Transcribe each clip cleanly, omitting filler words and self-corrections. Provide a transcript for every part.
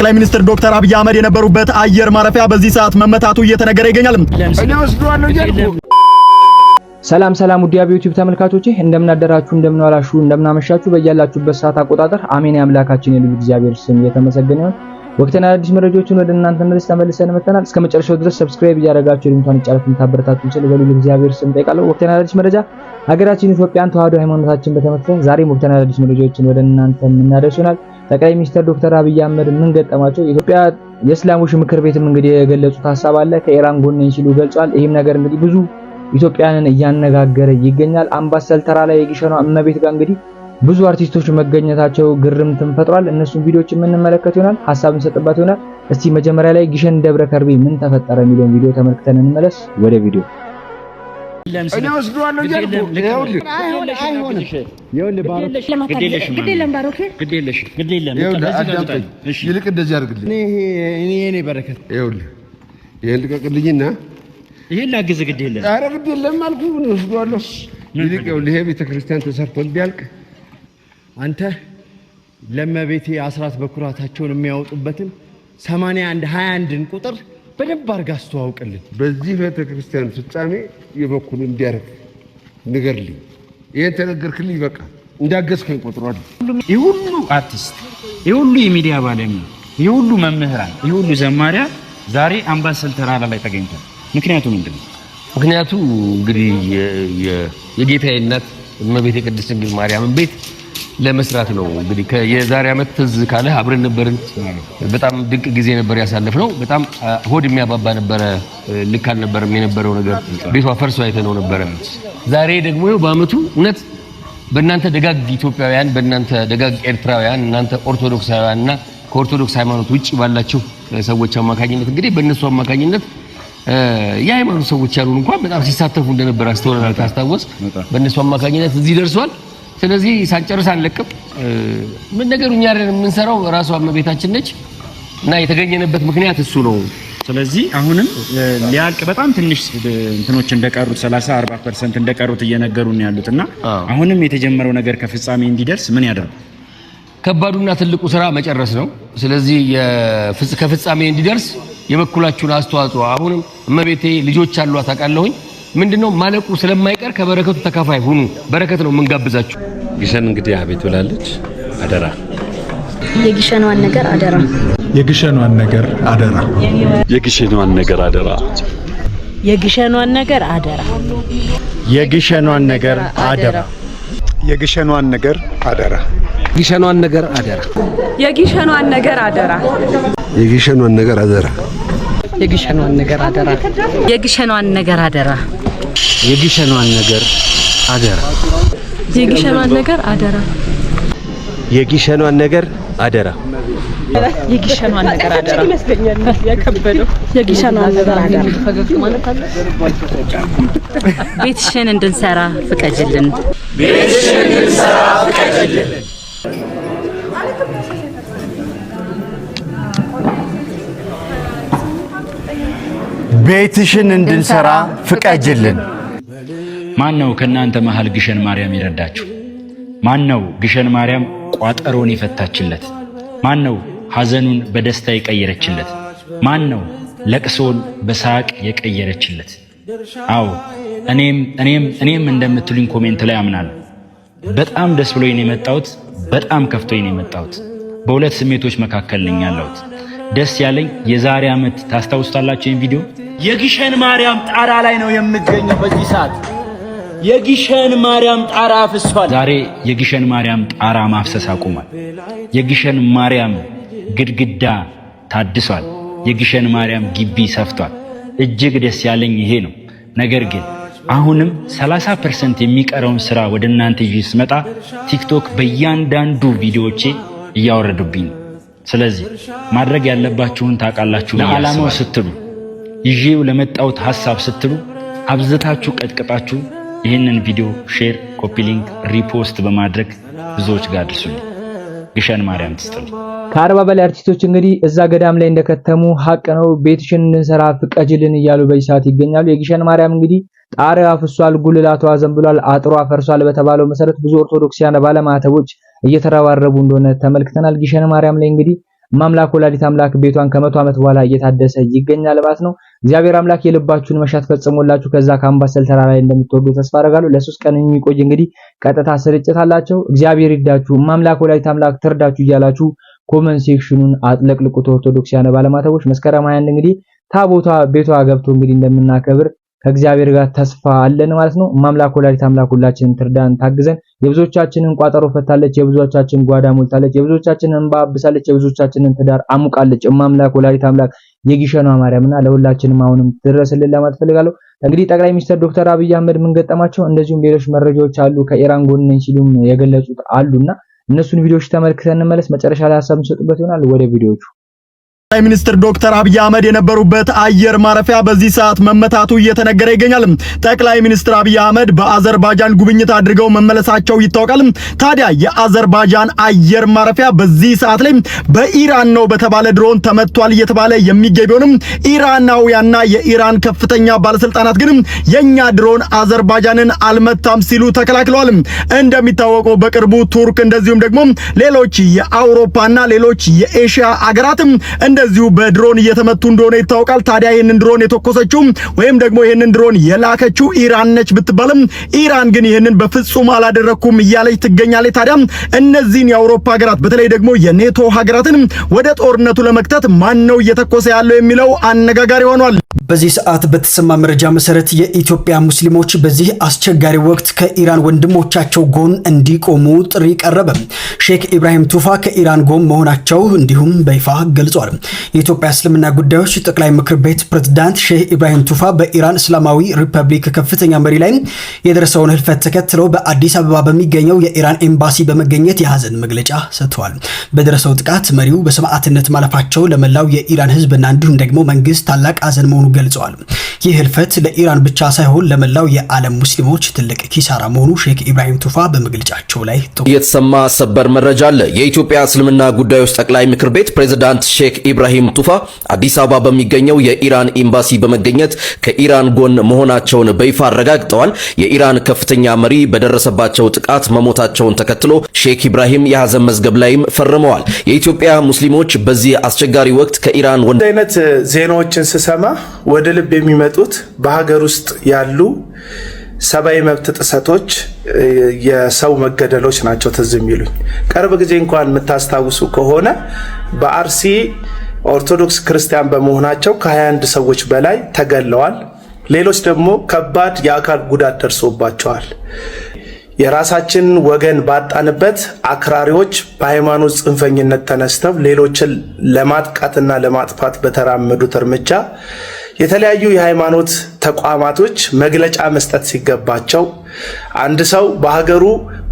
ጠቅላይ ሚኒስትር ዶክተር አብይ አህመድ የነበሩበት አየር ማረፊያ በዚህ ሰዓት መመታቱ እየተነገረ ይገኛል። ሰላም ውድ የዩቲዩብ ተመልካቾቼ እንደምን አደራችሁ፣ እንደምን ዋላችሁ፣ እንደምን አመሻችሁ በእያላችሁበት ሰዓት አቆጣጠር አሜን። የአምላካችን የልዑል እግዚአብሔር ስም የተመሰገነ ይሁን። ወቅታዊና አዲስ መረጃዎችን ወደ እናንተ ተመልሰን መጥተናል። እስከ መጨረሻው ድረስ ሰብስክራይብ እያደረጋችሁ ድምቷን ጫለቱን ታበረታቱን ስለ በልዑል እግዚአብሔር ስም ጠይቃለሁ። ወቅታዊና አዲስ መረጃ ሀገራችን ኢትዮጵያን ተዋህዶ ሃይማኖታችን በተመለከተ ዛሬም ወቅታዊና አዲስ መረጃዎችን ወደ እናንተ እናደርሱናል። ጠቅላይ ሚኒስትር ዶክተር አብይ አህመድ ምን ገጠማቸው? ኢትዮጵያ የእስላሞች ምክር ቤትም እንግዲህ የገለጹት ሐሳብ አለ። ከኢራን ጎን ነኝ ሲሉ ገልጿል። ይህም ነገር እንግዲህ ብዙ ኢትዮጵያንን እያነጋገረ ይገኛል። አምባሰል ተራ ላይ የግሸኗ እመቤት ጋር እንግዲህ ብዙ አርቲስቶች መገኘታቸው ግርምትን ፈጥሯል። እነሱን ቪዲዮዎች የምንመለከት ይሆናል፣ ሐሳብ እንሰጥበት ይሆናል። እስቲ መጀመሪያ ላይ ግሸን ደብረ ከርቤ ምን ተፈጠረ የሚለውን ቪዲዮ ተመልክተን እንመለስ። ወደ ቪዲዮ ይሄን ላግዝ ግድ የለም። ኧረ ግድ የለም አልኩህ። ምን ወስዷለሁ? ይልቅ ይሄ ቤተክርስቲያን ተሰርቶ ቢያልቅ አንተ ለመቤቴ አስራት በኩራታቸውን የሚያወጡበትን 81 21ን ቁጥር በደንብ አድርገህ አስተዋውቅልኝ። በዚህ ቤተክርስቲያን ፍጻሜ የበኩሉ እንዲያርግ ንገርልኝ። ይሄን ተነገርክልኝ በቃ እንዳገዝከኝ ቆጥሯል። ይሁሉ አርቲስት፣ ይሁሉ የሚዲያ ባለሙያ፣ ይሁሉ መምህራን፣ ይሁሉ ዘማሪያ ዛሬ አምባሰል ተራራ ላይ ተገኝቷል። ምክንያቱ ምንድነው? ምክንያቱ እንግዲህ የጌታዬ እናት እመቤቴ ቅድስት ድንግል ማርያምን ቤት ለመስራት ነው። እንግዲህ የዛሬ ዓመት ትዝ ካለ አብረን ነበርን። በጣም ድንቅ ጊዜ ነበር ያሳለፍነው። በጣም ሆድ የሚያባባ ነበረ። ልክ አልነበረም የነበረው ነገር። ቤቷ ፈርሶ አይተነው ነበረ። ዛሬ ደግሞ በአመቱ እውነት በእናንተ ደጋግ ኢትዮጵያውያን፣ በእናንተ ደጋግ ኤርትራውያን፣ እናንተ ኦርቶዶክሳውያንና ከኦርቶዶክስ ሃይማኖት ውጪ ባላችሁ ሰዎች አማካኝነት እንግዲህ በእነሱ አማካኝነት የሃይማኖት ሰዎች ያሉን እንኳን በጣም ሲሳተፉ እንደነበር አስተውለናል። ታስታውስ? በእነሱ አማካኝነት እዚህ ደርሷል። ስለዚህ ሳንጨርስ አንለቅም። ምን ነገሩ እኛ አይደለም የምንሰራው፣ ራሷ እመቤታችን ነች እና የተገኘነበት ምክንያት እሱ ነው። ስለዚህ አሁንም ሊያልቅ በጣም ትንሽ እንትኖች እንደቀሩት 30-40% እንደቀሩት እየነገሩን ያሉትና አሁንም የተጀመረው ነገር ከፍጻሜ እንዲደርስ ምን ያደርጉ? ከባዱና ትልቁ ስራ መጨረስ ነው። ስለዚህ ከፍጻሜ እንዲደርስ የበኩላችሁን አስተዋጽኦ አሁንም እመቤቴ ልጆች አሏት አውቃለሁኝ። ምንድነው ማለቁ ስለማይቀር ከበረከቱ ተካፋይ ሁኑ። በረከት ነው የምንጋብዛችሁ። ግሸን እንግዲህ አቤት ብላለች። አደራ የግሸኗን ነገር አደራ፣ የግሸኗን ነገር አደራ፣ የግሸኗን ነገር አደራ፣ የግሸኗን ነገር አደራ፣ የግሸኗን ነገር አደራ፣ የግሸኗን ነገር አደራ፣ ግሸኗን ነገር አደራ፣ የግሸኗን ነገር አደራ፣ የግሸኗን ነገር አደራ፣ የግሸኗን ነገር አደራ፣ የግሸኗን ነገር አደራ፣ የግሸኗን ነገር አደራ፣ የግሸኗን ነገር አደራ፣ የግሸኗን ነገር አደራ፣ የግሸኗን ነገር አደራ ይመስለኛል ያከበደው። የግሸኗን ነገር አደራ ፈገግ ማለት አለ። ቤትሽን እንድንሰራ ፍቀጅልን፣ ቤትሽን እንድንሰራ ፍቀጅልን። ቤትሽን እንድንሰራ ፍቀጅልን። ማን ነው ከናንተ መሃል ግሸን ማርያም ይረዳችሁ? ማን ነው ግሸን ማርያም ቋጠሮን የፈታችለት? ማን ነው ሐዘኑን በደስታ የቀየረችለት? ማን ነው ለቅሶን በሳቅ የቀየረችለት? አዎ እኔም እንደምትሉኝ ኮሜንት ላይ አምናለሁ። በጣም ደስ ብሎኝ ነው የመጣሁት፣ በጣም ከፍቶኝ ነው የመጣሁት። በሁለት ስሜቶች መካከል ነኝ ያለሁት። ደስ ያለኝ የዛሬ ዓመት ታስታውሱታላችሁ ይሄን ቪዲዮ የግሸን ማርያም ጣራ ላይ ነው የምገኘው። በዚህ ሰዓት የግሸን ማርያም ጣራ አፍሷል። ዛሬ የግሸን ማርያም ጣራ ማፍሰስ አቁሟል። የግሸን ማርያም ግድግዳ ታድሷል። የግሸን ማርያም ግቢ ሰፍቷል። እጅግ ደስ ያለኝ ይሄ ነው። ነገር ግን አሁንም 30% የሚቀረውን ስራ ወደ እናንተ ይዤ ስመጣ ቲክቶክ በእያንዳንዱ ቪዲዮዎቼ እያወረዱብኝ ነው። ስለዚህ ማድረግ ያለባችሁን ታውቃላችሁ። ለዓላማው ስትሉ ይዤው ለመጣሁት ሐሳብ ስትሉ አብዝታችሁ ቀጥቅጣችሁ ይህንን ቪዲዮ ሼር፣ ኮፒ ሊንክ፣ ሪፖስት በማድረግ ብዙዎች ጋር አድርሱልኝ። ግሸን ማርያም ትስጥልኝ። ከ40 በላይ አርቲስቶች እንግዲህ እዛ ገዳም ላይ እንደከተሙ ሀቅ ነው። ቤትሽን እንድንሰራ ፍቀጅልን እያሉ በዚህ ሰዓት ይገኛሉ። የግሸን ማርያም እንግዲህ ጣሪያ አፍሷል፣ ጉልላቷ ዘንብሏል፣ አጥሯ ፈርሷል በተባለው መሰረት ብዙ ኦርቶዶክሲያን ባለማተቦች እየተረባረቡ እንደሆነ ተመልክተናል። ግሸን ማርያም ላይ እንግዲህ ማምላክ ወላዲት አምላክ ቤቷን ከ100 ዓመት በኋላ እየታደሰ ይገኛል ማለት ነው። እግዚአብሔር አምላክ የልባችሁን መሻት ፈጽሞላችሁ ከዛ ከአምባሰል ተራራ ላይ እንደምትወዱ ተስፋ አደርጋለሁ። ለ3 ቀን የሚቆይ እንግዲህ ቀጥታ ስርጭት አላቸው። እግዚአብሔር ይርዳችሁ፣ ማምላክ ወላዲት አምላክ ትርዳችሁ እያላችሁ ኮመንት ሴክሽኑን አጥለቅልቁት። ኦርቶዶክሳውያን ባለማተቦች መስከረም 21 እንግዲህ ታቦታ ቤቷ ገብቶ እንግዲህ እንደምናከብር ከእግዚአብሔር ጋር ተስፋ አለን ማለት ነው። ማምላክ ወላዲት አምላክ ሁላችንን ትርዳን ታግዘን። የብዙዎቻችንን ቋጠሮ ፈታለች፣ የብዙዎቻችንን ጓዳ ሞልታለች፣ የብዙዎቻችንን እንባ አብሳለች፣ የብዙዎቻችንን ትዳር አሙቃለች። ማምላክ ወላዲት አምላክ የግሸኗ ማርያምና ለሁላችንም አሁንም ድረስልን ለማለት ፈልጋለሁ። እንግዲህ ጠቅላይ ሚኒስትር ዶክተር አብይ አህመድ ምን ገጠማቸው፣ እንደዚሁም ሌሎች መረጃዎች አሉ ከኢራን ጎን ነኝ ሲሉም የገለጹት አሉና እነሱን ቪዲዮዎች ተመልክተን እንመለስ። መጨረሻ ላይ ሐሳብ እንሰጥበት ይሆናል። ወደ ቪዲዮዎቹ ጠቅላይ ሚኒስትር ዶክተር አብይ አህመድ የነበሩበት አየር ማረፊያ በዚህ ሰዓት መመታቱ እየተነገረ ይገኛል። ጠቅላይ ሚኒስትር አብይ አህመድ በአዘርባጃን ጉብኝት አድርገው መመለሳቸው ይታወቃል። ታዲያ የአዘርባጃን አየር ማረፊያ በዚህ ሰዓት ላይ በኢራን ነው በተባለ ድሮን ተመቷል እየተባለ የሚገኝ ቢሆንም ኢራናውያንና የኢራን ከፍተኛ ባለስልጣናት ግን የኛ ድሮን አዘርባጃንን አልመታም ሲሉ ተከላክለዋል። እንደሚታወቀው በቅርቡ ቱርክ እንደዚሁም ደግሞ ሌሎች የአውሮፓና ሌሎች የኤሽያ አገራትም እንደዚሁ በድሮን እየተመቱ እንደሆነ ይታወቃል። ታዲያ ይሄንን ድሮን የተኮሰችው ወይም ደግሞ ይሄንን ድሮን የላከችው ኢራን ነች ብትባልም ኢራን ግን ይሄንን በፍጹም አላደረኩም እያለች ትገኛለች። ታዲያ እነዚህን የአውሮፓ ሀገራት በተለይ ደግሞ የኔቶ ሀገራትን ወደ ጦርነቱ ለመክተት ማን ነው እየተኮሰ ያለው የሚለው አነጋጋሪ ሆኗል። በዚህ ሰዓት በተሰማ መረጃ መሰረት የኢትዮጵያ ሙስሊሞች በዚህ አስቸጋሪ ወቅት ከኢራን ወንድሞቻቸው ጎን እንዲቆሙ ጥሪ ቀረበ። ሼክ ኢብራሂም ቱፋ ከኢራን ጎን መሆናቸው እንዲሁም በይፋ ገልጿል። የኢትዮጵያ እስልምና ጉዳዮች ጠቅላይ ምክር ቤት ፕሬዝዳንት ሼህ ኢብራሂም ቱፋ በኢራን እስላማዊ ሪፐብሊክ ከፍተኛ መሪ ላይ የደረሰውን ህልፈት ተከትለው በአዲስ አበባ በሚገኘው የኢራን ኤምባሲ በመገኘት የሐዘን መግለጫ ሰጥተዋል። በደረሰው ጥቃት መሪው በሰማዕትነት ማለፋቸው ለመላው የኢራን ህዝብና እንዲሁም ደግሞ መንግስት ታላቅ ሐዘን መሆኑ ገልጸዋል። ይህ ህልፈት ለኢራን ብቻ ሳይሆን ለመላው የዓለም ሙስሊሞች ትልቅ ኪሳራ መሆኑ ሼክ ኢብራሂም ቱፋ በመግለጫቸው ላይ የተሰማ ሰበር መረጃ አለ። የኢትዮጵያ እስልምና ጉዳዮች ጠቅላይ ምክር ቤት ፕሬዝዳንት ሼክ ኢብራሂም ቱፋ አዲስ አበባ በሚገኘው የኢራን ኤምባሲ በመገኘት ከኢራን ጎን መሆናቸውን በይፋ አረጋግጠዋል። የኢራን ከፍተኛ መሪ በደረሰባቸው ጥቃት መሞታቸውን ተከትሎ ሼክ ኢብራሂም የሐዘን መዝገብ ላይም ፈርመዋል። የኢትዮጵያ ሙስሊሞች በዚህ አስቸጋሪ ወቅት ከኢራን አይነት ዜናዎችን ስሰማ ወደ ልብ የሚመጡት በሀገር ውስጥ ያሉ ሰብአዊ መብት ጥሰቶች፣ የሰው መገደሎች ናቸው ትዝ የሚሉኝ። ቅርብ ጊዜ እንኳን የምታስታውሱ ከሆነ በአርሲ ኦርቶዶክስ ክርስቲያን በመሆናቸው ከ21 ሰዎች በላይ ተገለዋል። ሌሎች ደግሞ ከባድ የአካል ጉዳት ደርሶባቸዋል። የራሳችን ወገን ባጣንበት አክራሪዎች በሃይማኖት ጽንፈኝነት ተነስተው ሌሎችን ለማጥቃትና ለማጥፋት በተራመዱት እርምጃ የተለያዩ የሃይማኖት ተቋማቶች መግለጫ መስጠት ሲገባቸው አንድ ሰው በሀገሩ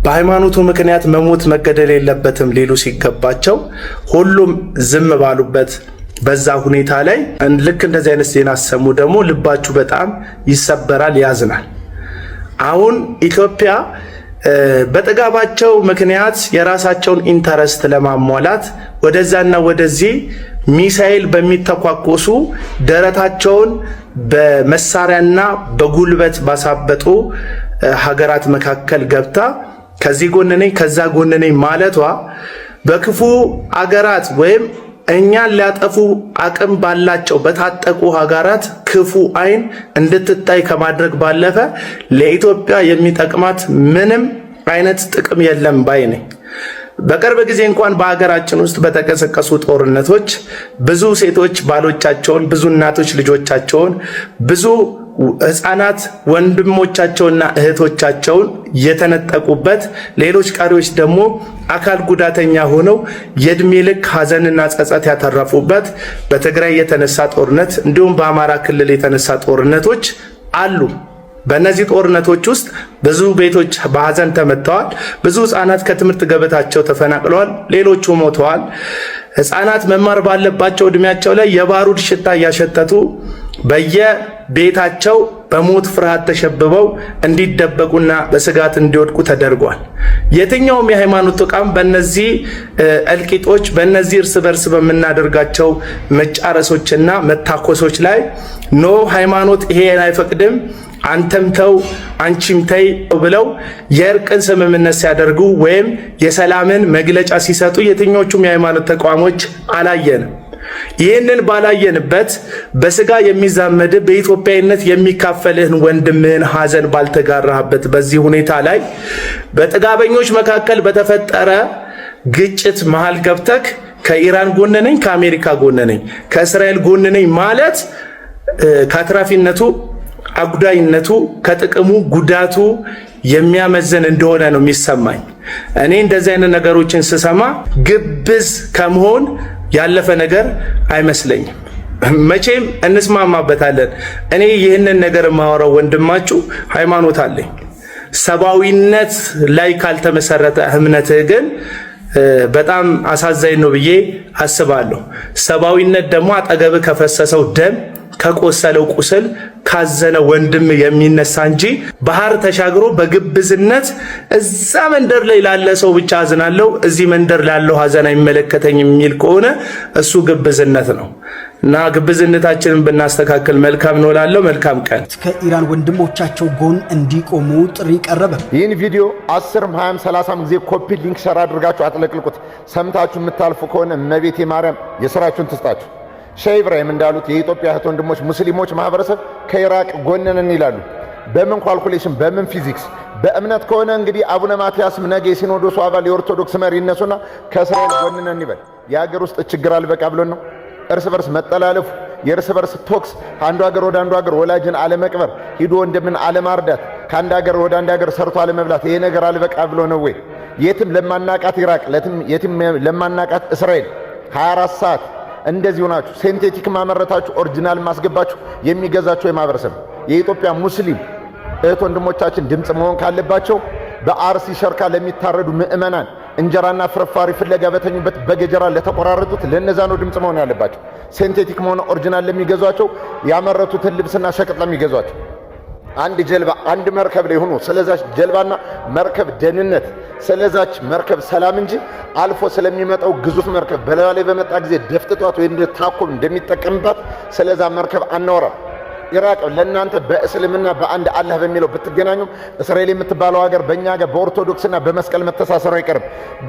በሃይማኖቱ ምክንያት መሞት መገደል የለበትም ሊሉ ሲገባቸው ሁሉም ዝም ባሉበት በዛ ሁኔታ ላይ ልክ እንደዚህ አይነት ዜና ሰሙ ደግሞ ልባችሁ በጣም ይሰበራል፣ ያዝናል። አሁን ኢትዮጵያ በጥጋባቸው ምክንያት የራሳቸውን ኢንተረስት ለማሟላት ወደዛና ወደዚህ ሚሳኤል በሚተኳኮሱ ደረታቸውን በመሳሪያና በጉልበት ባሳበጡ ሀገራት መካከል ገብታ ከዚህ ጎን ነኝ ከዛ ጎን ነኝ ማለቷ በክፉ አገራት ወይም እኛን ሊያጠፉ አቅም ባላቸው በታጠቁ ሀገራት ክፉ አይን እንድትታይ ከማድረግ ባለፈ ለኢትዮጵያ የሚጠቅማት ምንም አይነት ጥቅም የለም ባይ ነኝ። በቅርብ ጊዜ እንኳን በሀገራችን ውስጥ በተቀሰቀሱ ጦርነቶች ብዙ ሴቶች ባሎቻቸውን፣ ብዙ እናቶች ልጆቻቸውን፣ ብዙ ህፃናት ወንድሞቻቸውና እህቶቻቸውን የተነጠቁበት፣ ሌሎች ቀሪዎች ደግሞ አካል ጉዳተኛ ሆነው የእድሜ ልክ ሀዘንና ጸጸት ያተረፉበት በትግራይ የተነሳ ጦርነት እንዲሁም በአማራ ክልል የተነሳ ጦርነቶች አሉ። በእነዚህ ጦርነቶች ውስጥ ብዙ ቤቶች በሀዘን ተመተዋል። ብዙ ህፃናት ከትምህርት ገበታቸው ተፈናቅለዋል። ሌሎቹ ሞተዋል። ህፃናት መማር ባለባቸው እድሜያቸው ላይ የባሩድ ሽታ እያሸተቱ በየቤታቸው በሞት ፍርሃት ተሸብበው እንዲደበቁና በስጋት እንዲወድቁ ተደርጓል። የትኛውም የሃይማኖት ተቋም በእነዚህ እልቂጦች በእነዚህ እርስ በርስ በምናደርጋቸው መጫረሶችና መታኮሶች ላይ ኖ ሃይማኖት ይሄን አይፈቅድም፣ አንተም ተው አንቺም ተይ ብለው የእርቅን ስምምነት ሲያደርጉ ወይም የሰላምን መግለጫ ሲሰጡ የትኞቹም የሃይማኖት ተቋሞች አላየንም። ይህንን ባላየንበት በስጋ የሚዛመድ በኢትዮጵያዊነት የሚካፈልህን ወንድምህን ሐዘን ባልተጋራህበት በዚህ ሁኔታ ላይ በጥጋበኞች መካከል በተፈጠረ ግጭት መሃል ገብተክ ከኢራን ጎን ነኝ፣ ከአሜሪካ ጎን ነኝ፣ ከእስራኤል ጎን ነኝ ማለት ከአትራፊነቱ አጉዳይነቱ ከጥቅሙ ጉዳቱ የሚያመዘን እንደሆነ ነው የሚሰማኝ። እኔ እንደዚህ አይነት ነገሮችን ስሰማ ግብዝ ከመሆን ያለፈ ነገር አይመስለኝም። መቼም እንስማማበታለን። እኔ ይህንን ነገር የማወራው ወንድማችሁ ሃይማኖት አለኝ። ሰብአዊነት ላይ ካልተመሰረተ እምነትህ ግን በጣም አሳዛኝ ነው ብዬ አስባለሁ። ሰብአዊነት ደግሞ አጠገብ ከፈሰሰው ደም ከቆሰለው ቁስል ካዘነ ወንድም የሚነሳ እንጂ ባህር ተሻግሮ በግብዝነት እዛ መንደር ላይ ላለ ሰው ብቻ አዝናለሁ እዚህ መንደር ላለው ሐዘን አይመለከተኝም የሚል ከሆነ እሱ ግብዝነት ነው እና ግብዝነታችንን ብናስተካክል መልካም ነው እላለሁ። መልካም ቀን። ከኢራን ወንድሞቻቸው ጎን እንዲቆሙ ጥሪ ቀረበ። ይህን ቪዲዮ 10፣ 20፣ 30 ጊዜ ኮፒ ሊንክ ሸር አድርጋችሁ አጥለቅልቁት። ሰምታችሁ የምታልፉ ከሆነ እመቤቴ ማርያም የሥራችሁን ትስጣችሁ። ሼህ ኢብራሂም እንዳሉት የኢትዮጵያ እህት ወንድሞች ሙስሊሞች ማህበረሰብ ከኢራቅ ጎን ነን ይላሉ። በምን ካልኩሌሽን፣ በምን ፊዚክስ? በእምነት ከሆነ እንግዲህ አቡነ ማትያስም ነገ የሲኖዶሱ አባል የኦርቶዶክስ መሪ ይነሱና ከእስራኤል ጎን ነን ይበል። የሀገር ውስጥ ችግር አልበቃ ብሎን ነው እርስ በርስ መጠላለፉ፣ የእርስ በርስ ቶክስ፣ አንዱ ሀገር ወደ አንዱ ሀገር ወላጅን አለመቅበር፣ ሂዶ ወንድምን አለማርዳት፣ ከአንድ ሀገር ወደ አንድ ሀገር ሰርቶ አለመብላት፣ ይሄ ነገር አልበቃ ብሎ ነው ወይ? የትም ለማናቃት ኢራቅ፣ የትም ለማናቃት እስራኤል 24 ሰዓት እንደዚህ ሆናችሁ ሴንቴቲክ ማመረታችሁ ኦሪጂናል ማስገባችሁ የሚገዛችሁ የማህበረሰብ የኢትዮጵያ ሙስሊም እህት ወንድሞቻችን ድምጽ መሆን ካለባቸው በአርሲ ሸርካ ለሚታረዱ ምእመናን እንጀራና ፍርፋሪ ፍለጋ በተኙበት በገጀራ ለተቆራረጡት ለነዛ ነው ድምጽ መሆን ያለባቸው። ሴንቴቲክ መሆን ኦሪጂናል ለሚገዟቸው ያመረቱትን ልብስና ሸቀጥ ለሚገዟቸው አንድ ጀልባ አንድ መርከብ ላይ ሆኖ ስለዛች ጀልባና መርከብ ደህንነት ስለዛች መርከብ ሰላም እንጂ አልፎ ስለሚመጣው ግዙፍ መርከብ በላዩ ላይ በመጣ ጊዜ ደፍጥጧት ወይ እንደታኮም እንደሚጠቀምባት ስለዛ መርከብ አናወራም። ኢራቅ ለእናንተ በእስልምና በአንድ አላህ በሚለው ብትገናኙ እስራኤል የምትባለው ሀገር በእኛ ሀገር በኦርቶዶክስና በመስቀል መተሳሰሩ አይቀርም።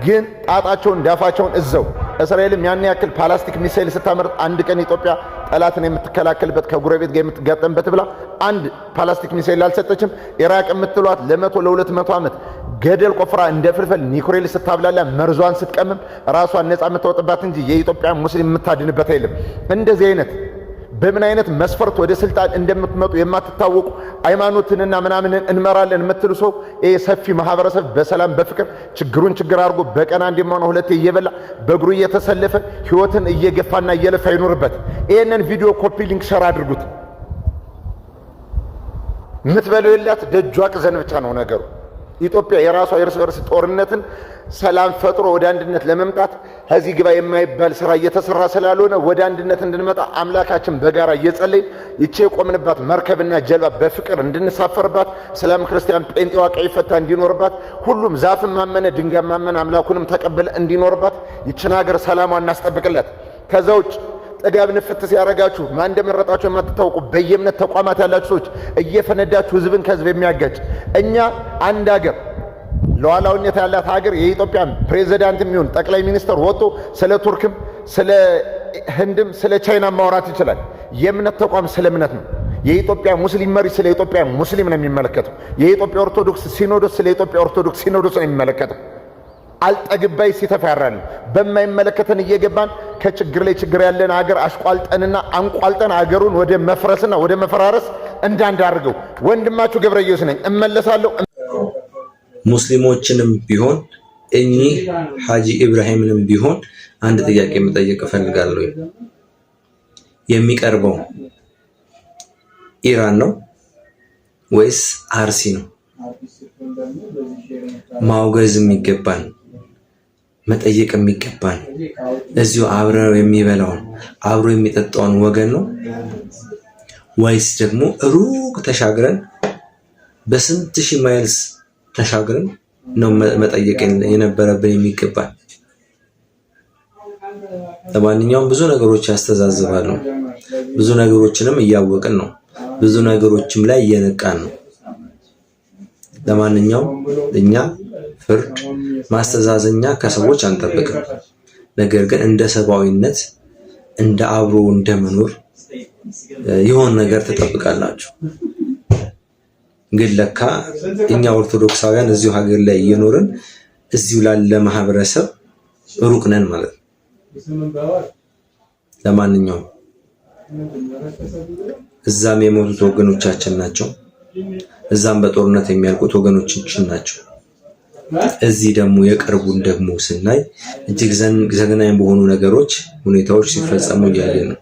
ግን ጣጣቸውን ዳፋቸውን እዘው እስራኤልም ያን ያክል ፕላስቲክ ሚሳኤል ስታመርት አንድ ቀን ኢትዮጵያ ጠላትን የምትከላከልበት ከጉረቤት ጋር የምትጋጠምበት ብላ አንድ ፕላስቲክ ሚሳኤል አልሰጠችም። ኢራቅ የምትሏት ለ100 ዓመት ገደል ቆፍራ እንደ ፍልፈል ኒኩሌር ስታብላላ መርዟን ስትቀምም ራሷን ነፃ የምታወጥባት እንጂ የኢትዮጵያ ሙስሊም የምታድንበት አይደለም። እንደዚህ አይነት በምን አይነት መስፈርት ወደ ስልጣን እንደምትመጡ የማትታወቁ ሃይማኖትንና ምናምንን እንመራለን የምትሉ ሰው ይሄ ሰፊ ማህበረሰብ በሰላም በፍቅር ችግሩን ችግር አድርጎ በቀን አንድ የማሆነ ሁለቴ እየበላ በእግሩ እየተሰለፈ ህይወትን እየገፋና እየለፋ ይኖርበት። ይሄንን ቪዲዮ ኮፒ ሊንክ ሸር አድርጉት። የምትበለው የላት ደጇ ቅዘን ብቻ ነው ነገሩ። ኢትዮጵያ የራሷ የእርስ በርስ ጦርነትን ሰላም ፈጥሮ ወደ አንድነት ለመምጣት ከዚህ ግባ የማይባል ስራ እየተሰራ ስላልሆነ ወደ አንድነት እንድንመጣ አምላካችን በጋራ እየጸለይ ይቼ የቆምንባት መርከብና ጀልባ በፍቅር እንድንሳፈርባት ሰላም ክርስቲያን ጴንጤዋ ቀይ ፈታ እንዲኖርባት ሁሉም ዛፍን ማመነ ድንጋይ ማመነ አምላኩንም ተቀበለ እንዲኖርባት ይችን ሀገር ሰላሟን እናስጠብቅላት። ከዛ ውጭ ጥጋብ ንፍት ሲያረጋችሁ ማን እንደመረጣችሁ የማትታወቁ በየእምነት ተቋማት ያላችሁ ሰዎች እየፈነዳችሁ ህዝብን ከህዝብ የሚያጋጭ እኛ አንድ ሀገር ሉዓላዊነት ያላት ሀገር የኢትዮጵያ ፕሬዝዳንት የሚሆን ጠቅላይ ሚኒስትር ወጥቶ ስለ ቱርክም ስለ ህንድም ስለ ቻይና ማውራት ይችላል። የእምነት ተቋም ስለ እምነት ነው። የኢትዮጵያ ሙስሊም መሪ ስለ ኢትዮጵያ ሙስሊም ነው የሚመለከተው። የኢትዮጵያ ኦርቶዶክስ ሲኖዶስ ስለ ኢትዮጵያ ኦርቶዶክስ ሲኖዶስ ነው የሚመለከተው። አልጠግባይ ሲተፋራል በማይመለከተን እየገባን ከችግር ላይ ችግር ያለን ሀገር አሽቋልጠንና አንቋልጠን ሀገሩን ወደ መፍረስና ወደ መፈራረስ እንዳንዳርገው ወንድማችሁ ገብረየስ ነኝ። እመለሳለሁ። ሙስሊሞችንም ቢሆን እኚህ ሐጂ ኢብራሂምንም ቢሆን አንድ ጥያቄ መጠየቅ እፈልጋለሁ። የሚቀርበው ኢራን ነው ወይስ አርሲ ነው? ማውገዝ የሚገባን መጠየቅ የሚገባን እዚሁ አብረው የሚበላውን አብሮ የሚጠጣውን ወገን ነው ወይስ ደግሞ ሩቅ ተሻግረን በስንት ሺህ ማይልስ ተሻግረን ነው መጠየቅ የነበረብን የሚገባን? ለማንኛውም ብዙ ነገሮች ያስተዛዝባሉ። ብዙ ነገሮችንም እያወቅን ነው። ብዙ ነገሮችም ላይ እየነቃን ነው። ለማንኛውም እኛ ፍርድ ማስተዛዘኛ ከሰዎች አንጠብቅም። ነገር ግን እንደ ሰብአዊነት እንደ አብሮ እንደመኖር የሆነ ነገር ተጠብቃላችሁ። ግን ለካ እኛ ኦርቶዶክሳውያን እዚሁ ሀገር ላይ እየኖርን እዚሁ ላለ ማህበረሰብ ሩቅ ነን ማለት ነው። ለማንኛውም እዛም የሞቱት ወገኖቻችን ናቸው። እዛም በጦርነት የሚያልቁት ወገኖቻችን ናቸው። እዚህ ደግሞ የቅርቡን ደግሞ ስናይ እጅግ ዘግናኝ በሆኑ ነገሮች ሁኔታዎች ሲፈጸሙ እያየን ነው።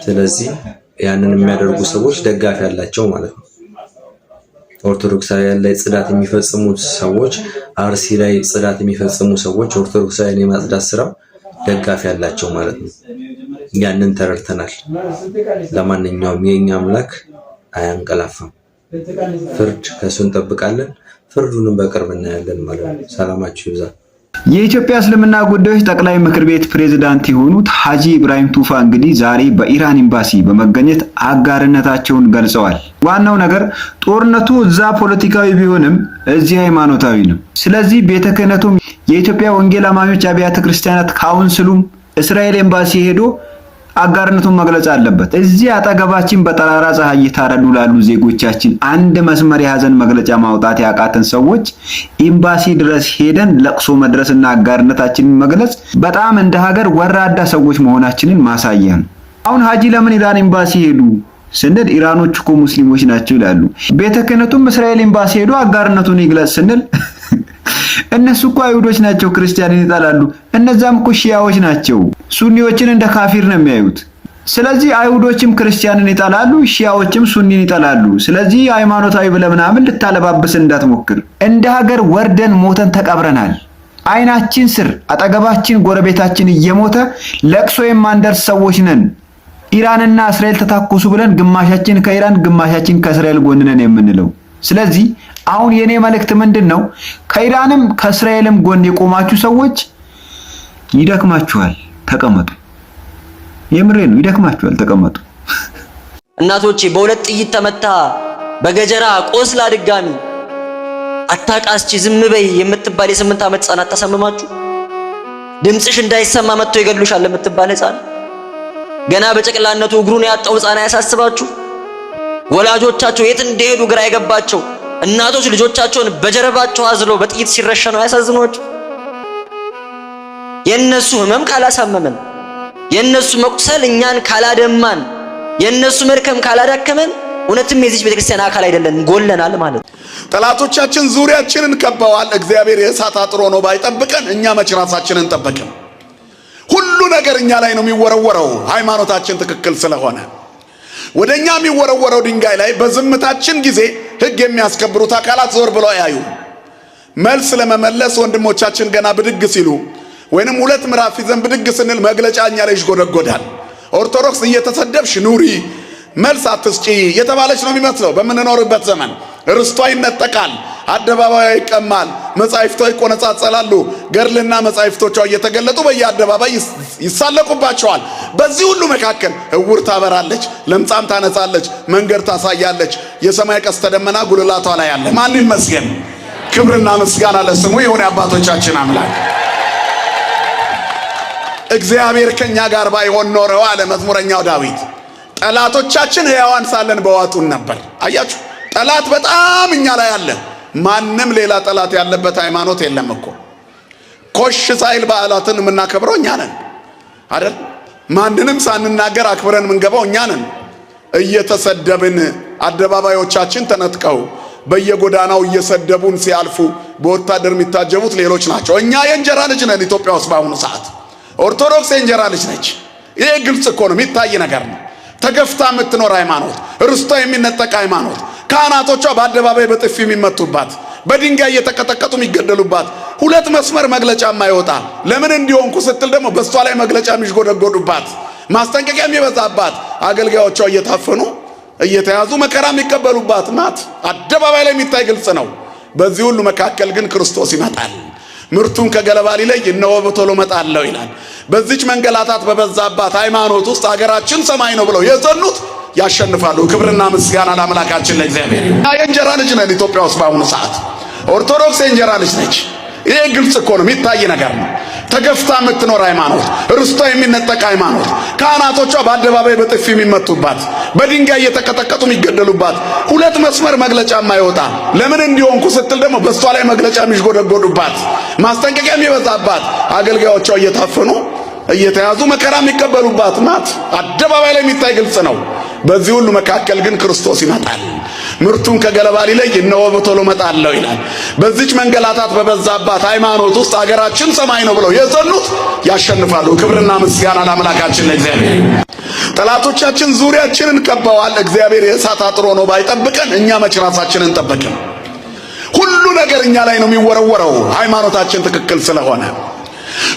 ስለዚህ ያንን የሚያደርጉ ሰዎች ደጋፊ ያላቸው ማለት ነው። ኦርቶዶክሳውያን ላይ ጽዳት የሚፈጽሙት ሰዎች፣ አርሲ ላይ ጽዳት የሚፈጽሙ ሰዎች ኦርቶዶክሳውያን የማጽዳት ስራ ደጋፊ ያላቸው ማለት ነው። ያንን ተረድተናል። ለማንኛውም የኛ አምላክ አያንቀላፋም። ፍርድ ከሱ እንጠብቃለን። ፍርዱንም በቅርብ እናያለን ማለት ነው። ሰላማችሁ ይብዛ። የኢትዮጵያ እስልምና ጉዳዮች ጠቅላይ ምክር ቤት ፕሬዝዳንት የሆኑት ሐጂ ኢብራሂም ቱፋ እንግዲህ ዛሬ በኢራን ኤምባሲ በመገኘት አጋርነታቸውን ገልጸዋል። ዋናው ነገር ጦርነቱ እዛ ፖለቲካዊ ቢሆንም እዚህ ሃይማኖታዊ ነው። ስለዚህ ቤተ ክህነቱም የኢትዮጵያ ወንጌል አማኞች አብያተ ክርስቲያናት ካውንስሉም እስራኤል ኤምባሲ ሄዶ አጋርነቱን መግለጽ አለበት። እዚህ አጠገባችን በጠራራ ፀሐይ እየታረዱ ላሉ ዜጎቻችን አንድ መስመር የሐዘን መግለጫ ማውጣት ያቃተን ሰዎች ኤምባሲ ድረስ ሄደን ለቅሶ መድረስና አጋርነታችንን መግለጽ በጣም እንደ ሀገር ወራዳ ሰዎች መሆናችንን ማሳያ ነው። አሁን ሐጂ ለምን ኢራን ኤምባሲ ሄዱ ስንል ኢራኖች እኮ ሙስሊሞች ናቸው ይላሉ። ቤተ ክህነቱም እስራኤል ኤምባሲ ሄዶ አጋርነቱን ይግለጽ ስንል እነሱ እኮ አይሁዶች ናቸው፣ ክርስቲያንን ይጠላሉ። እነዛም እኮ ሺያዎች ናቸው፣ ሱኒዎችን እንደ ካፊር ነው የሚያዩት። ስለዚህ አይሁዶችም ክርስቲያንን ይጠላሉ፣ ሺያዎችም ሱኒን ይጠላሉ። ስለዚህ ሃይማኖታዊ ብለህ ምናምን ልታለባብስ እንዳትሞክር። እንደ ሀገር ወርደን ሞተን ተቀብረናል። አይናችን ስር አጠገባችን ጎረቤታችን እየሞተ ለቅሶ የማንደርስ ሰዎች ነን። ኢራንና እስራኤል ተታኮሱ ብለን ግማሻችን ከኢራን ግማሻችን ከእስራኤል ጎን ነን የምንለው። ስለዚህ አሁን የኔ መልእክት ምንድነው? ከኢራንም ከእስራኤልም ጎን የቆማችሁ ሰዎች ይደክማችኋል፣ ተቀመጡ። የምሬ ነው፣ ይደክማችኋል፣ ተቀመጡ። እናቶቼ በሁለት ጥይት ተመታ በገጀራ ቆስላ ድጋሚ አታቃስቺ ዝም በይ የምትባል የ8 ዓመት ህፃን አታሰምማችሁ? ድምጽሽ እንዳይሰማ መጥቶ ይገድሉሻል የምትባል ህፃን ገና በጨቅላነቱ እግሩን ያጣው ህፃን አያሳስባችሁ? ወላጆቻቸው የት እንደሄዱ ግራ የገባቸው እናቶች ልጆቻቸውን በጀርባቸው አዝለው በጥይት ሲረሸኑ አያሳዝኗችሁ? የነሱ ህመም ካላሳመመን፣ የነሱ መቁሰል እኛን ካላደማን፣ የነሱ መርከም ካላዳከመን እውነትም የዚህ ቤተክርስቲያን አካል አይደለን፣ ጎለናል ማለት ነው። ጠላቶቻችን ዙሪያችንን ከበዋል። እግዚአብሔር የእሳት አጥሮ ነው ባይጠብቀን እኛ መች ራሳችንን ጠበቅን? ሁሉ ነገር እኛ ላይ ነው የሚወረወረው ሃይማኖታችን ትክክል ስለሆነ። ወደኛ የሚወረወረው ድንጋይ ላይ በዝምታችን ጊዜ ህግ የሚያስከብሩት አካላት ዞር ብለው ያዩ። መልስ ለመመለስ ወንድሞቻችን ገና ብድግ ሲሉ ወይንም ሁለት ምዕራፍ ይዘን ብድግ ስንል መግለጫ እኛ ላይ ይጎደጎዳል። ኦርቶዶክስ እየተሰደብሽ ኑሪ መልስ አትስጪ የተባለች ነው የሚመስለው። በምንኖርበት ዘመን ርስቷ ይነጠቃል፣ አደባባዩ ይቀማል፣ መጻሕፍቷ ይቆነጻጸላሉ። ገድልና መጻሕፍቶቿ እየተገለጡ በየአደባባይ ይሳለቁባቸዋል። በዚህ ሁሉ መካከል እውር ታበራለች፣ ለምጻም ታነጻለች፣ መንገድ ታሳያለች። የሰማይ ቀስተ ደመና ጉልላቷ ላይ አለ። ማን ይመስገን? ክብርና ምስጋና ለስሙ ይሁን የአባቶቻችን አምላክ። እግዚአብሔር ከኛ ጋር ባይሆን ኖረው አለ መዝሙረኛው ዳዊት፣ ጠላቶቻችን ሕያዋን ሳለን በዋጡን ነበር። አያችሁ፣ ጠላት በጣም እኛ ላይ አለ። ማንም ሌላ ጠላት ያለበት ሃይማኖት የለም እኮ። ኮሽ ሳይል በዓላትን የምናከብረው እኛ ነን አይደል? ማንንም ሳንናገር አክብረን የምንገባው እኛ ነን። እየተሰደብን አደባባዮቻችን ተነጥቀው በየጎዳናው እየሰደቡን ሲያልፉ በወታደር የሚታጀቡት ሌሎች ናቸው። እኛ የእንጀራ ልጅ ነን። ኢትዮጵያ ውስጥ በአሁኑ ሰዓት ኦርቶዶክስ የእንጀራ ልጅ ነች። ይሄ ግልጽ እኮ ነው፣ የሚታይ ነገር ነው። ተገፍታ የምትኖር ሃይማኖት፣ ርስቷ የሚነጠቅ ሃይማኖት፣ ካህናቶቿ በአደባባይ በጥፊ የሚመቱባት፣ በድንጋይ እየተቀጠቀጡ የሚገደሉባት፣ ሁለት መስመር መግለጫ የማይወጣ ለምን እንዲሆንኩ ስትል ደግሞ በሷ ላይ መግለጫ የሚጎደጎዱባት፣ ማስጠንቀቂያ የሚበዛባት፣ አገልጋዮቿ እየታፈኑ እየተያዙ መከራ የሚቀበሉባት ናት። አደባባይ ላይ የሚታይ ግልጽ ነው። በዚህ ሁሉ መካከል ግን ክርስቶስ ይመጣል። ምርቱን ከገለባ ሊለይ እነሆ በቶሎ እመጣለሁ ይላል። በዚች መንገላታት በበዛባት ሃይማኖት ውስጥ ሀገራችን ሰማይ ነው ብለው የጸኑት ያሸንፋሉ። ክብርና ምስጋና ለአምላካችን ለእግዚአብሔር። የእንጀራ ልጅ ነን ኢትዮጵያ ውስጥ በአሁኑ ሰዓት ኦርቶዶክስ የእንጀራ ልጅ ነች። ይሄ ግልጽ እኮ ነው፣ የሚታይ ነገር ነው። ተገፍታ የምትኖር ሃይማኖት፣ ርስቷ የሚነጠቅ ሃይማኖት፣ ካህናቶቿ በአደባባይ በጥፊ የሚመቱባት፣ በድንጋይ እየተቀጠቀጡ የሚገደሉባት፣ ሁለት መስመር መግለጫ የማይወጣ ለምን እንዲሆንኩ ስትል ደግሞ በሷ ላይ መግለጫ የሚሽጎደጎዱባት፣ ማስጠንቀቂያ የሚበዛባት፣ አገልጋዮቿ እየታፈኑ እየተያዙ መከራ የሚቀበሉባት ናት። አደባባይ ላይ የሚታይ ግልጽ ነው። በዚህ ሁሉ መካከል ግን ክርስቶስ ይመጣል። ምርቱን ከገለባ ሊለይ እነሆ በቶሎ እመጣለሁ ይላል። በዚች መንገላታት በበዛባት ሃይማኖት ውስጥ አገራችን ሰማይ ነው ብለው የጸኑት ያሸንፋሉ። ክብርና ምስጋና ለአምላካችን ለእግዚአብሔር። ጠላቶቻችን ዙሪያችንን ከበዋል። እግዚአብሔር የእሳት አጥሮ ነው ባይጠብቀን እኛ መች ራሳችንን ጠበቅን? ሁሉ ነገር እኛ ላይ ነው የሚወረወረው፣ ሃይማኖታችን ትክክል ስለሆነ።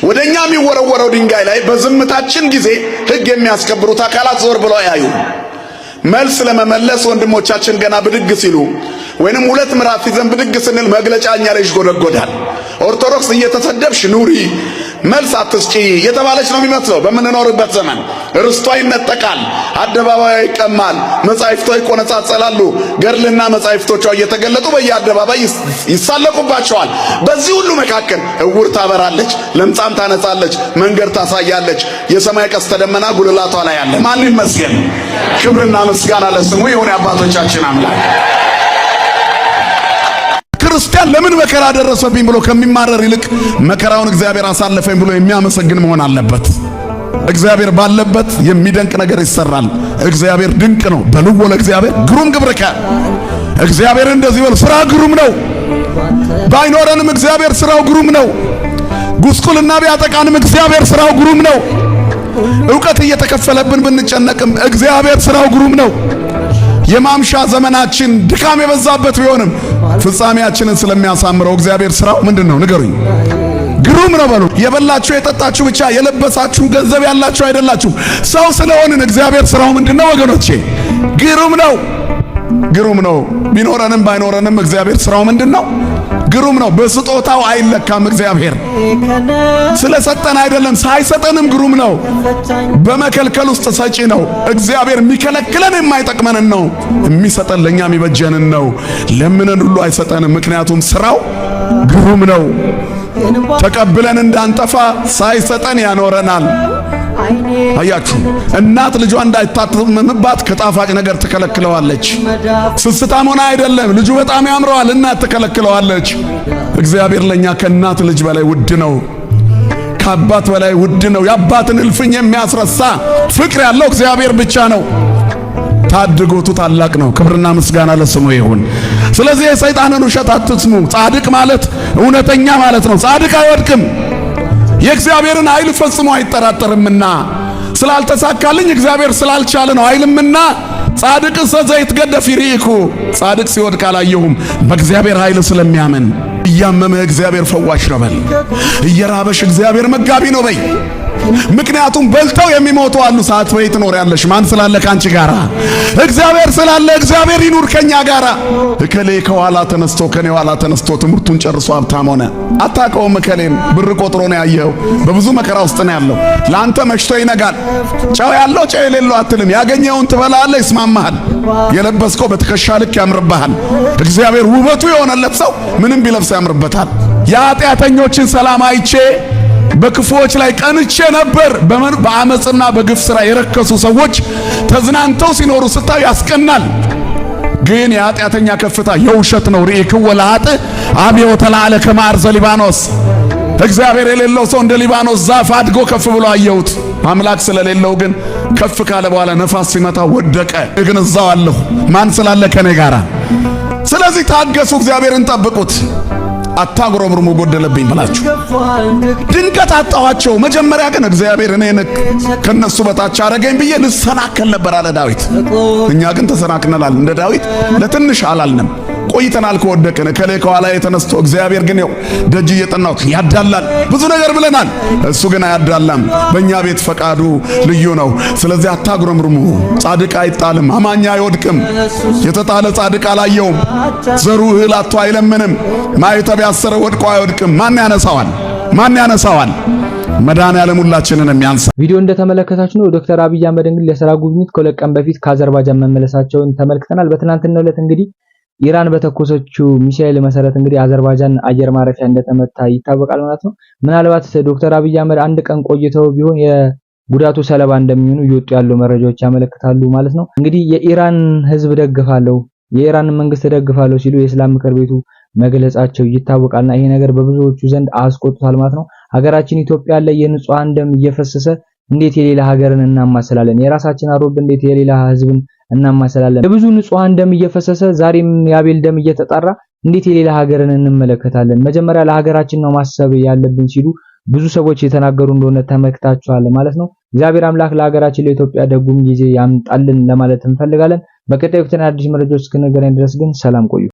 ወደኛ የሚወረወረው ድንጋይ ላይ በዝምታችን ጊዜ ሕግ የሚያስከብሩት አካላት ዞር ብለው ያዩ። መልስ ለመመለስ ወንድሞቻችን ገና ብድግ ሲሉ ወይንም ሁለት ምዕራፍ ይዘን ብድግ ስንል መግለጫ እኛ ላይ ይጎደጎዳል። ኦርቶዶክስ እየተሰደብሽ ኑሪ መልስ አትስጪ የተባለች ነው የሚመስለው። በምንኖርበት ዘመን ርስቷ ይነጠቃል፣ አደባባይ ይቀማል፣ መጻሕፍቷ ይቆነጻጸላሉ። ገድልና መጻሕፍቶቿ እየተገለጡ በየአደባባይ ይሳለቁባቸዋል። በዚህ ሁሉ መካከል እውር ታበራለች፣ ለምጻም ታነጻለች፣ መንገድ ታሳያለች። የሰማይ ቀስተ ደመና ጉልላቷ ላይ አለ። ማን ይመስገን? ክብርና ምስጋና ለስሙ ይሁን የአባቶቻችን አምላክ። ክርስቲያን ለምን መከራ ደረሰብኝ ብሎ ከሚማረር ይልቅ መከራውን እግዚአብሔር አሳለፈኝ ብሎ የሚያመሰግን መሆን አለበት። እግዚአብሔር ባለበት የሚደንቅ ነገር ይሰራል። እግዚአብሔር ድንቅ ነው። በልዎ ለእግዚአብሔር ግሩም ግብርከ። እግዚአብሔር እንደዚህ በል፣ ስራ ግሩም ነው። ባይኖረንም እግዚአብሔር ስራው ግሩም ነው። ጉስቁልና ቢያጠቃንም እግዚአብሔር ስራው ግሩም ነው። ዕውቀት እየተከፈለብን ብንጨነቅም እግዚአብሔር ስራው ግሩም ነው። የማምሻ ዘመናችን ድካም የበዛበት ቢሆንም ፍጻሜያችንን ስለሚያሳምረው እግዚአብሔር ስራው ምንድነው? ንገሩኝ። ግሩም ነው በሉ። የበላችሁ የጠጣችሁ ብቻ የለበሳችሁ ገንዘብ ያላችሁ አይደላችሁ። ሰው ስለሆንን እግዚአብሔር ስራው ምንድነው ወገኖቼ? ግሩም ነው። ግሩም ነው። ቢኖረንም ባይኖረንም እግዚአብሔር ስራው ምንድነው? ግሩም ነው። በስጦታው አይለካም። እግዚአብሔር ስለሰጠን አይደለም፣ ሳይሰጠንም ግሩም ነው። በመከልከል ውስጥ ሰጪ ነው። እግዚአብሔር የሚከለክለን የማይጠቅመንን ነው፣ የሚሰጠን ለኛ የሚበጀንን ነው። ለምንን ሁሉ አይሰጠንም፣ ምክንያቱም ስራው ግሩም ነው። ተቀብለን እንዳንጠፋ ሳይሰጠን ያኖረናል። አያችሁ፣ እናት ልጇ እንዳይታመምባት ከጣፋጭ ነገር ትከለክለዋለች። ስስታም ሆነ አይደለም፣ ልጁ በጣም ያምረዋል፣ እናት ትከለክለዋለች። እግዚአብሔር ለኛ ከእናት ልጅ በላይ ውድ ነው፣ ከአባት በላይ ውድ ነው። የአባትን እልፍኝ የሚያስረሳ ፍቅር ያለው እግዚአብሔር ብቻ ነው። ታድጎቱ ታላቅ ነው። ክብርና ምስጋና ለስሙ ይሁን። ስለዚህ የሰይጣንን ውሸት አትስሙ። ጻድቅ ማለት እውነተኛ ማለት ነው። ጻድቅ አይወድቅም፣ የእግዚአብሔርን ኃይል ፈጽሞ አይጠራጠርምና። ስላልተሳካልኝ እግዚአብሔር ስላልቻለ ነው አይልምና። ጻድቅ ሰዘይት ገደፍ ይሪኩ፣ ጻድቅ ሲወድቅ አላየሁም፣ በእግዚአብሔር ኃይል ስለሚያምን። እያመመህ እግዚአብሔር ፈዋሽ ነው በል። እየራበሽ እግዚአብሔር መጋቢ ነው በይ። ምክንያቱም በልተው የሚሞቱ አሉ። ሰዓት ወይ ትኖሪያለሽ። ማን ስላለ ካንቺ ጋራ? እግዚአብሔር ስላለ እግዚአብሔር ይኑር ከኛ ጋራ። እከሌ ከኋላ ተነስቶ ከኔ ኋላ ተነስቶ ትምህርቱን ጨርሶ ሀብታም ሆነ። አታውቀውም። እከሌን ብር ቆጥሮ ነው ያየኸው። በብዙ መከራ ውስጥ ነው ያለው። ለአንተ መሽቶ ይነጋል። ጨው ያለው ጨው የሌለው አትልም። ያገኘውን ትበላለህ፣ ይስማማሃል። የለበስከው በትከሻ ልክ ያምርብሃል። እግዚአብሔር ውበቱ የሆነለት ሰው ምንም ቢለብስ ያምርበታል። የኃጢአተኞችን ሰላም አይቼ በክፉዎች ላይ ቀንቼ ነበር። በአመጽና በግፍ ሥራ የረከሱ ሰዎች ተዝናንተው ሲኖሩ ስታዩ ያስቀናል። ግን የኃጢአተኛ ከፍታ የውሸት ነው። ሪኢክወ ለኃጥእ አብዮ ተላዕለ ከመ አርዘ ሊባኖስ። እግዚአብሔር የሌለው ሰው እንደ ሊባኖስ ዛፍ አድጎ ከፍ ብሎ አየሁት። አምላክ ስለሌለው ግን ከፍ ካለ በኋላ ነፋስ ሲመታ ወደቀ። ግን እዛው አለሁ። ማን ስላለ ከኔ ጋራ? ስለዚህ ታገሱ፣ እግዚአብሔርን ጠብቁት። አታጉረምርሙ ጎደለብኝ ብላችሁ። ድንገት አጣኋቸው። መጀመሪያ ግን እግዚአብሔር እኔን ከነሱ በታች አረገኝ ብዬ ልሰናከል ነበር አለ ዳዊት። እኛ ግን ተሰናክነናል። እንደ ዳዊት ለትንሽ አላልንም፣ ቆይተናል ከወደቅን። ከሌ ከኋላ የተነስቶ እግዚአብሔር ግን ያው ደጅ እየጠናሁት ያዳላል። ብዙ ነገር ብለናል፣ እሱ ግን አያዳላም። በእኛ ቤት ፈቃዱ ልዩ ነው። ስለዚህ አታጉረምርሙ። ጻድቅ አይጣልም፣ አማኛ አይወድቅም። የተጣለ ጻድቅ አላየውም። ዘሩ እህል አጥቶ አይለምንም። ማይተብ ያሰረ ወድቆ አይወድቅም። ማን ያነሳዋል? ማን ያነሳዋል? መድኃኔዓለም ሁላችንን የሚያንሳ ቪዲዮ እንደተመለከታችሁ ነው ዶክተር አብይ አህመድ እንግዲህ ለስራ ጉብኝት ከሁለት ቀን በፊት ከአዘርባጃን መመለሳቸውን ተመልክተናል። በትናንትናው ዕለት እንግዲህ ኢራን በተኮሰችው ሚሳኤል መሰረት እንግዲህ አዘርባጃን አየር ማረፊያ እንደተመታ ይታወቃል ማለት ነው። ምናልባት ዶክተር አብይ አህመድ አንድ ቀን ቆይተው ቢሆን የጉዳቱ ሰለባ እንደሚሆኑ እየወጡ ያሉ መረጃዎች ያመለክታሉ ማለት ነው። እንግዲህ የኢራን ህዝብ ደግፋለሁ፣ የኢራን መንግስት ደግፋለሁ ሲሉ የእስላም ምክር ቤቱ መግለጻቸው ይታወቃልና ይሄ ነገር በብዙዎቹ ዘንድ አስቆጥቷል ማለት ነው። ሀገራችን ኢትዮጵያ ላይ የንጹሃን ደም እየፈሰሰ እንዴት የሌላ ሀገርን እናማሰላለን? የራሳችን አሮብ እንዴት የሌላ ህዝብን እናማሰላለን? የብዙ ንጹሃን ደም እየፈሰሰ ዛሬም የአቤል ደም እየተጣራ እንዴት የሌላ ሀገርን እንመለከታለን? መጀመሪያ ለሀገራችን ነው ማሰብ ያለብን ሲሉ ብዙ ሰዎች የተናገሩ እንደሆነ ተመልክታችኋል ማለት ነው። እግዚአብሔር አምላክ ለሀገራችን ለኢትዮጵያ ደጉም ጊዜ ያምጣልን ለማለት እንፈልጋለን። በቀጣዩ አዲስ መረጃዎች እስክንገናኝ ድረስ ግን ሰላም ቆዩ።